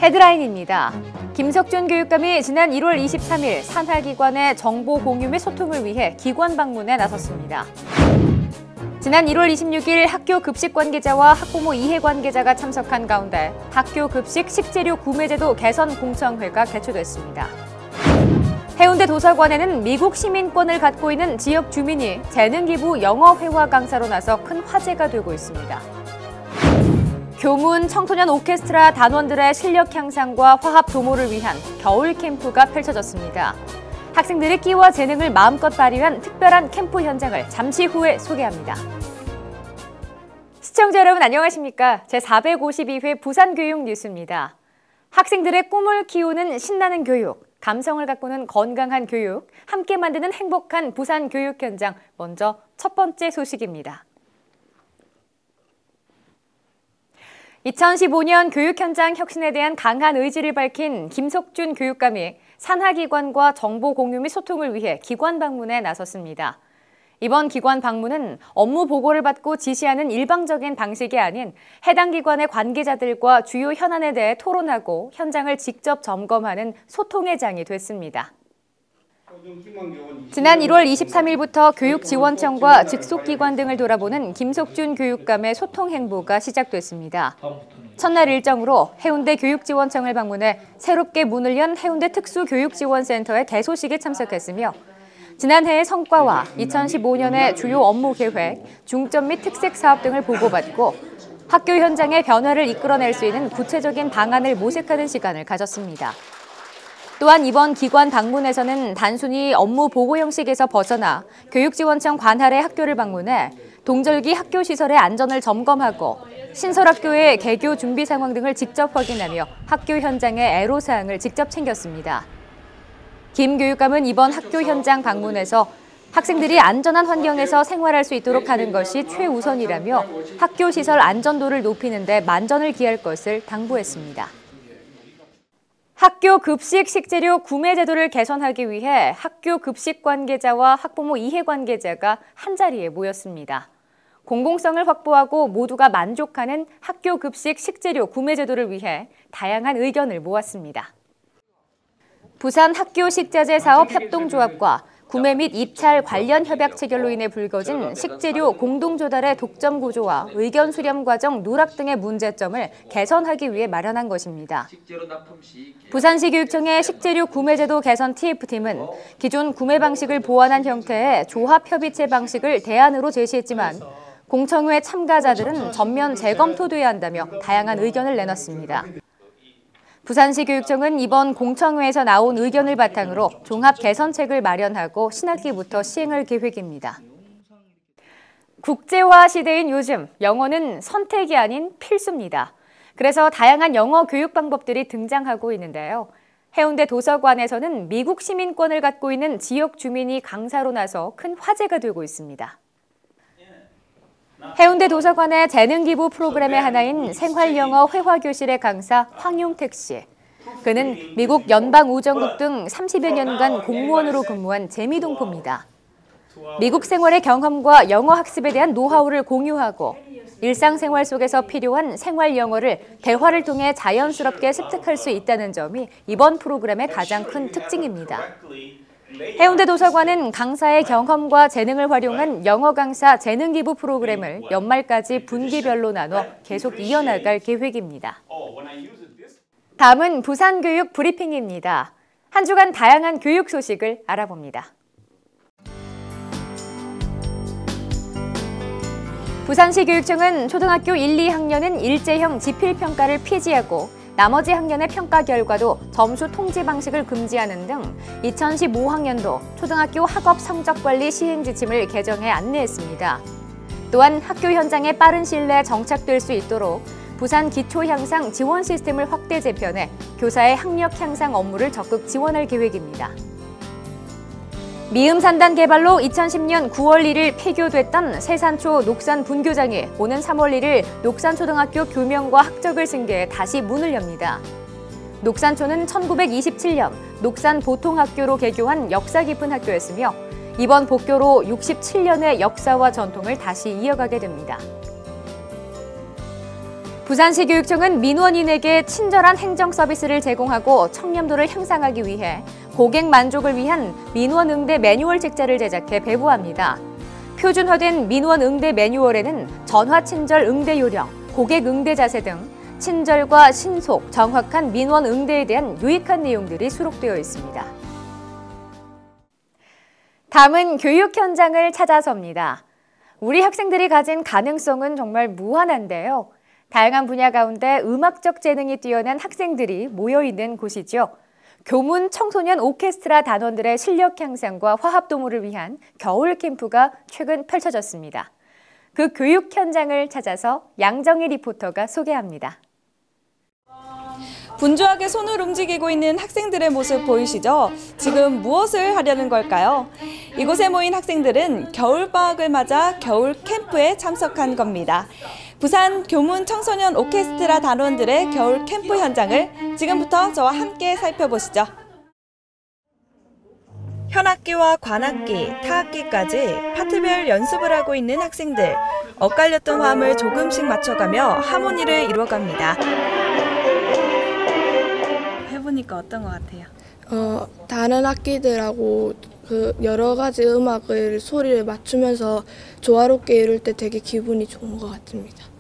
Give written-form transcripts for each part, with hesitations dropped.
헤드라인입니다. 김석준 교육감이 지난 1월 23일 산하기관의 정보 공유 및 소통을 위해 기관 방문에 나섰습니다. 지난 1월 26일 학교 급식 관계자와 학부모 이해 관계자가 참석한 가운데 학교 급식 식재료 구매제도 개선 공청회가 개최됐습니다. 해운대 도서관에는 미국 시민권을 갖고 있는 지역 주민이 재능기부 영어 회화 강사로 나서 큰 화제가 되고 있습니다. 교문 청소년 오케스트라 단원들의 실력 향상과 화합 도모를 위한 겨울 캠프가 펼쳐졌습니다. 학생들의 끼와 재능을 마음껏 발휘한 특별한 캠프 현장을 잠시 후에 소개합니다. 시청자 여러분 안녕하십니까? 제452회 부산교육 뉴스입니다. 학생들의 꿈을 키우는 신나는 교육, 감성을 가꾸는 건강한 교육, 함께 만드는 행복한 부산 교육 현장. 먼저 첫 번째 소식입니다. 2015년 교육 현장 혁신에 대한 강한 의지를 밝힌 김석준 교육감이 산하기관과 정보 공유 및 소통을 위해 기관 방문에 나섰습니다. 이번 기관 방문은 업무 보고를 받고 지시하는 일방적인 방식이 아닌 해당 기관의 관계자들과 주요 현안에 대해 토론하고 현장을 직접 점검하는 소통의 장이 됐습니다. 지난 1월 23일부터 교육지원청과 직속기관 등을 돌아보는 김석준 교육감의 소통 행보가 시작됐습니다. 첫날 일정으로 해운대 교육지원청을 방문해 새롭게 문을 연 해운대 특수교육지원센터의 개소식에 참석했으며 지난해의 성과와 2015년의 주요 업무 계획, 중점 및 특색 사업 등을 보고받고 학교 현장의 변화를 이끌어낼 수 있는 구체적인 방안을 모색하는 시간을 가졌습니다. 또한 이번 기관 방문에서는 단순히 업무 보고 형식에서 벗어나 교육지원청 관할의 학교를 방문해 동절기 학교 시설의 안전을 점검하고 신설학교의 개교 준비 상황 등을 직접 확인하며 학교 현장의 애로사항을 직접 챙겼습니다. 김 교육감은 이번 학교 현장 방문에서 학생들이 안전한 환경에서 생활할 수 있도록 하는 것이 최우선이라며 학교 시설 안전도를 높이는 데 만전을 기할 것을 당부했습니다. 학교 급식 식재료 구매 제도를 개선하기 위해 학교 급식 관계자와 학부모 이해 관계자가 한자리에 모였습니다. 공공성을 확보하고 모두가 만족하는 학교 급식 식재료 구매 제도를 위해 다양한 의견을 모았습니다. 부산 학교식자재 사업 협동조합과 구매 및 입찰 관련 협약 체결로 인해 불거진 식재료 공동조달의 독점 구조와 의견 수렴 과정 누락 등의 문제점을 개선하기 위해 마련한 것입니다. 부산시 교육청의 식재료 구매제도 개선 TF팀은 기존 구매 방식을 보완한 형태의 조합협의체 방식을 대안으로 제시했지만 공청회 참가자들은 전면 재검토돼야 한다며 다양한 의견을 내놨습니다. 부산시 교육청은 이번 공청회에서 나온 의견을 바탕으로 종합 개선책을 마련하고 신학기부터 시행할 계획입니다. 국제화 시대인 요즘 영어는 선택이 아닌 필수입니다. 그래서 다양한 영어 교육 방법들이 등장하고 있는데요. 해운대 도서관에서는 미국 시민권을 갖고 있는 지역 주민이 강사로 나서 큰 화제가 되고 있습니다. 해운대 도서관의 재능기부 프로그램의 하나인 생활영어 회화교실의 강사 황용택 씨. 그는 미국 연방우정국 등 30여 년간 공무원으로 근무한 재미동포입니다. 미국 생활의 경험과 영어 학습에 대한 노하우를 공유하고 일상생활 속에서 필요한 생활영어를 대화를 통해 자연스럽게 습득할 수 있다는 점이 이번 프로그램의 가장 큰 특징입니다. 해운대 도서관은 강사의 경험과 재능을 활용한 영어 강사 재능기부 프로그램을 연말까지 분기별로 나눠 계속 이어나갈 계획입니다. 다음은 부산교육 브리핑입니다. 한 주간 다양한 교육 소식을 알아봅니다. 부산시 교육청은 초등학교 1, 2학년은 일제형 지필평가를 폐지하고 나머지 학년의 평가 결과도 점수 통지 방식을 금지하는 등 2015학년도 초등학교 학업 성적관리 시행 지침을 개정해 안내했습니다. 또한 학교 현장에 빠른 시일 내에 정착될 수 있도록 부산 기초향상 지원 시스템을 확대 재편해 교사의 학력 향상 업무를 적극 지원할 계획입니다. 미음 산단 개발로 2010년 9월 1일 폐교됐던 세산초 녹산 분교장이 오는 3월 1일 녹산초등학교 교명과 학적을 승계해 다시 문을 엽니다. 녹산초는 1927년 녹산보통학교로 개교한 역사 깊은 학교였으며 이번 복교로 67년의 역사와 전통을 다시 이어가게 됩니다. 부산시 교육청은 민원인에게 친절한 행정 서비스를 제공하고 청렴도를 향상하기 위해 고객 만족을 위한 민원 응대 매뉴얼 책자를 제작해 배부합니다. 표준화된 민원 응대 매뉴얼에는 전화 친절 응대 요령, 고객 응대 자세 등 친절과 신속, 정확한 민원 응대에 대한 유익한 내용들이 수록되어 있습니다. 다음은 교육 현장을 찾아서입니다. 우리 학생들이 가진 가능성은 정말 무한한데요. 다양한 분야 가운데 음악적 재능이 뛰어난 학생들이 모여있는 곳이죠. 교문 청소년 오케스트라 단원들의 실력 향상과 화합 도모를 위한 겨울 캠프가 최근 펼쳐졌습니다. 그 교육 현장을 찾아서 양정희 리포터가 소개합니다. 분주하게 손을 움직이고 있는 학생들의 모습 보이시죠? 지금 무엇을 하려는 걸까요? 이곳에 모인 학생들은 겨울방학을 맞아 겨울 캠프에 참석한 겁니다. 부산 교문 청소년 오케스트라 단원들의 겨울 캠프 현장을 지금부터 저와 함께 살펴보시죠. 현악기와 관악기, 타악기까지 파트별 연습을 하고 있는 학생들. 엇갈렸던 화음을 조금씩 맞춰가며 하모니를 이루어갑니다. 해보니까 어떤 것 같아요? 다른 악기들하고 여러 가지 음악을 소리를 맞추면서 조화롭게 이룰 때 되게 기분이 좋은 것 같습니다.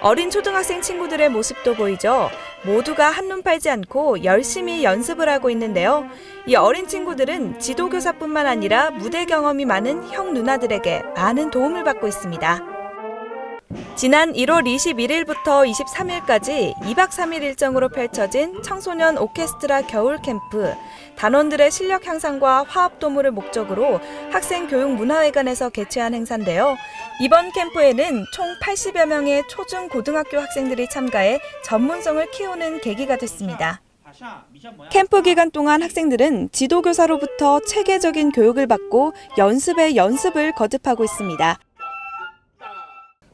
어린 초등학생 친구들의 모습도 보이죠. 모두가 한눈 팔지 않고 열심히 연습을 하고 있는데요. 이 어린 친구들은 지도교사뿐만 아니라 무대 경험이 많은 형 누나들에게 많은 도움을 받고 있습니다. 지난 1월 21일부터 23일까지 2박 3일 일정으로 펼쳐진 청소년 오케스트라 겨울 캠프. 단원들의 실력 향상과 화합 도모를 목적으로 학생교육문화회관에서 개최한 행사인데요. 이번 캠프에는 총 80여 명의 초중 고등학교 학생들이 참가해 전문성을 키우는 계기가 됐습니다. 캠프 기간 동안 학생들은 지도교사로부터 체계적인 교육을 받고 연습에 연습을 거듭하고 있습니다.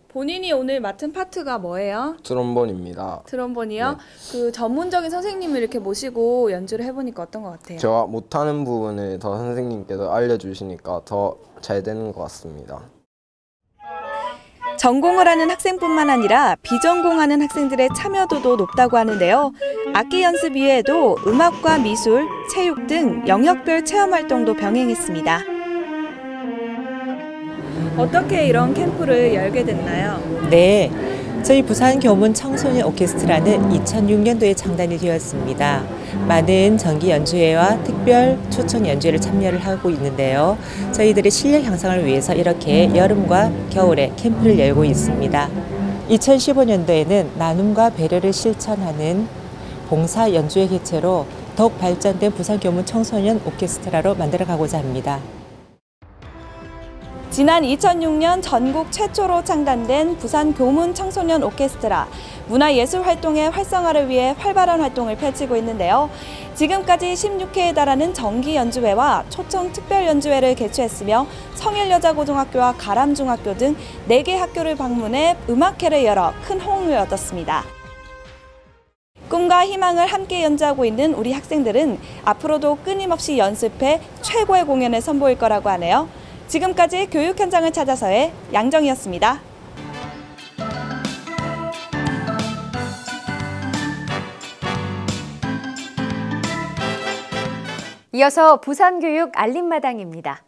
본인이 오늘 맡은 파트가 뭐예요? 트럼본입니다. 트럼본이요? 네. 그 전문적인 선생님을 이렇게 모시고 연주를 해보니까 어떤 것 같아요? 제가 못하는 부분을 더 선생님께서 알려주시니까 더 잘 되는 것 같습니다. 전공을 하는 학생뿐만 아니라 비전공하는 학생들의 참여도도 높다고 하는데요. 악기 연습 이외에도 음악과 미술, 체육 등 영역별 체험 활동도 병행했습니다. 어떻게 이런 캠프를 열게 됐나요? 네, 저희 부산 교문 청소년 오케스트라는 2006년도에 창단이 되었습니다. 많은 정기 연주회와 특별 초청 연주회를 참여를 하고 있는데요. 저희들의 실력 향상을 위해서 이렇게 여름과 겨울에 캠프를 열고 있습니다. 2015년도에는 나눔과 배려를 실천하는 봉사 연주회 개최로 더욱 발전된 부산 교문 청소년 오케스트라로 만들어가고자 합니다. 지난 2006년 전국 최초로 창단된 부산 교문 청소년 오케스트라, 문화예술 활동의 활성화를 위해 활발한 활동을 펼치고 있는데요. 지금까지 16회에 달하는 정기 연주회와 초청 특별 연주회를 개최했으며 성일여자고등학교와 가람중학교 등 4개 학교를 방문해 음악회를 열어 큰 호응을 얻었습니다. 꿈과 희망을 함께 연주하고 있는 우리 학생들은 앞으로도 끊임없이 연습해 최고의 공연을 선보일 거라고 하네요. 지금까지 교육 현장을 찾아서의 양정이었습니다. 이어서 부산교육 알림마당입니다.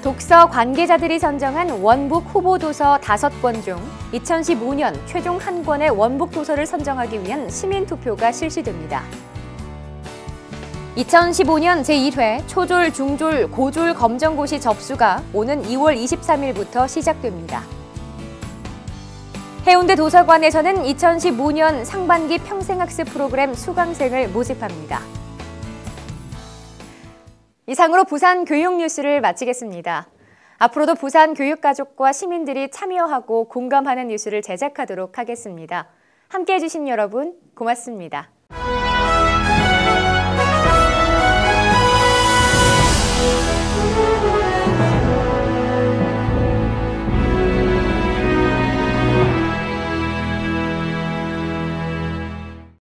독서 관계자들이 선정한 원북 후보 도서 5권 중 2015년 최종 한 권의 원북 도서를 선정하기 위한 시민투표가 실시됩니다. 2015년 제1회 초졸, 중졸, 고졸 검정고시 접수가 오는 2월 23일부터 시작됩니다. 해운대 도서관에서는 2015년 상반기 평생학습 프로그램 수강생을 모집합니다. 이상으로 부산 교육 뉴스를 마치겠습니다. 앞으로도 부산 교육가족과 시민들이 참여하고 공감하는 뉴스를 제작하도록 하겠습니다. 함께해 주신 여러분 고맙습니다.